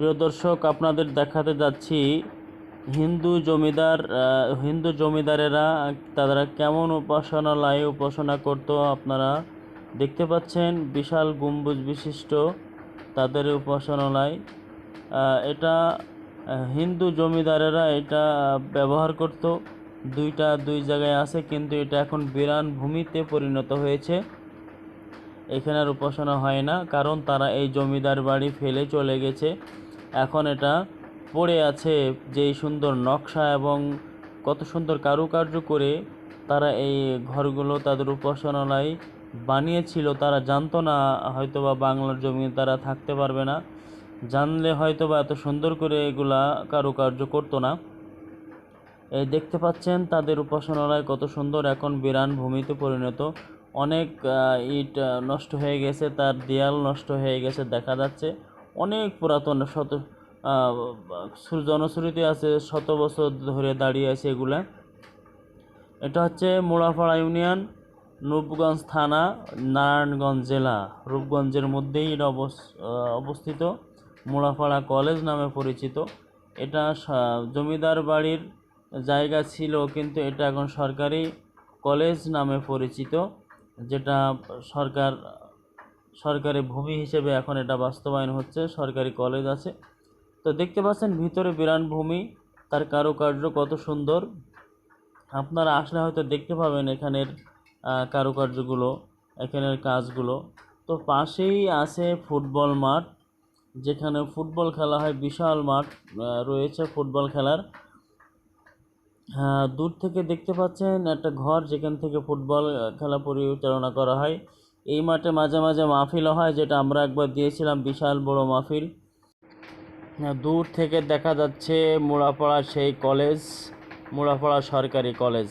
প্রিয় দর্শক, আপনাদের দেখাতে যাচ্ছি হিন্দু জমিদারেরা তারা কেমন উপাসনা করত। আপনারা দেখতে পাচ্ছেন বিশাল গম্বুজ বিশিষ্ট তাদের উপাসনালয়। এটা হিন্দু জমিদারেরা এটা ব্যবহার করত। দুই জায়গায় আছে, কিন্তু এটা এখন বিরান ভূমিতে পরিণত হয়েছে। এখানে আর উপাসনা হয় না, কারণ তারা এই জমিদার বাড়ি ফেলে চলে গেছে। এখন এটা পড়ে আছে। যেই সুন্দর নকশা এবং কত সুন্দর কারুকার্য করে তারা এই ঘরগুলো তাদের উপাসনালয় বানিয়েছিল, তারা জানতো না। হয়তোবা বাংলার জমি তারা থাকতে পারবে না, জানলে হয়তোবা এত সুন্দর করে এগুলা কারুকার্য করতো না। এই দেখতে পাচ্ছেন তাদের উপাসনালয় কত সুন্দর, এখন বিরান ভূমিতে পরিণত। অনেক ইট নষ্ট হয়ে গেছে, তার দেয়াল নষ্ট হয়ে গেছে দেখা যাচ্ছে। অনেক পুরাতন জনশ্রুতি আছে, শত বছর ধরে দাঁড়িয়ে আছে এগুলা। এটা হচ্ছে মোড়াপাড়া ইউনিয়ন, রূপগঞ্জ থানা, নারায়ণগঞ্জ জেলা। রূপগঞ্জের মধ্যেই এটা অবস্থিত। মোড়াপাড়া কলেজ নামে পরিচিত। এটা জমিদার বাড়ির জায়গা ছিল, কিন্তু এটা এখন সরকারি কলেজ নামে পরিচিত, যেটা সরকারি ভূমি হিসেবে এখন এটা বাস্তবায়ন হচ্ছে। সরকারি কলেজ আছে। তো দেখতে পাচ্ছেন ভিতরে বিরান ভূমি, তার কারুকার্য কত সুন্দর। আপনারা আসলে হয়তো দেখতে পাবেন এখানের কারুকার্যগুলো, এখানের কাজগুলো। তো পাশেই আছে ফুটবল মাঠ, যেখানে ফুটবল খেলা হয়। বিশাল মাঠ রয়েছে ফুটবল খেলার। দূর থেকে দেখতে পাচ্ছেন একটা ঘর, যেখান থেকে ফুটবল খেলা পরিচালনা করা হয়। এই মাঠে মাঝে মাঝে মাহফিলও হয়, যেটা আমরা একবার দিয়েছিলাম, বিশাল বড় মাহফিল। দূর থেকে দেখা যাচ্ছে মোড়াপাড়া সেই কলেজ, মোড়াপাড়া সরকারি কলেজ।